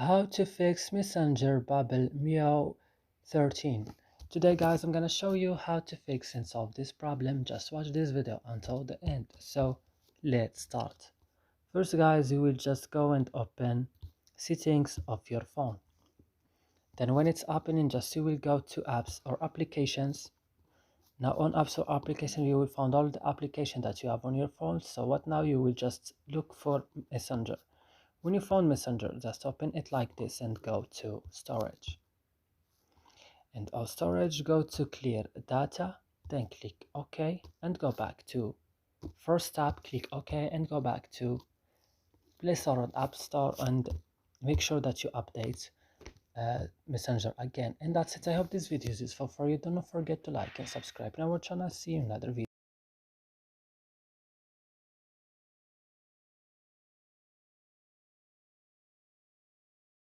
How to fix Messenger bubble Miui 13. Today guys, I'm gonna show you how to fix and solve this problem. Just watch this video until the end. So let's start. First guys, you will just go and open settings of your phone. Then when it's opening, just you will go to apps or applications. Now on apps or application, you will find all the application that you have on your phone. So what now, you will just look for Messenger. When you found Messenger, just open it like this and go to storage. And on storage, go to clear data, then click OK and go back to first tab, click OK and go back to Play Store or App Store and make sure that you update Messenger again. And that's it. I hope this video is useful for you. Do not forget to like and subscribe to our channel. See you in another video.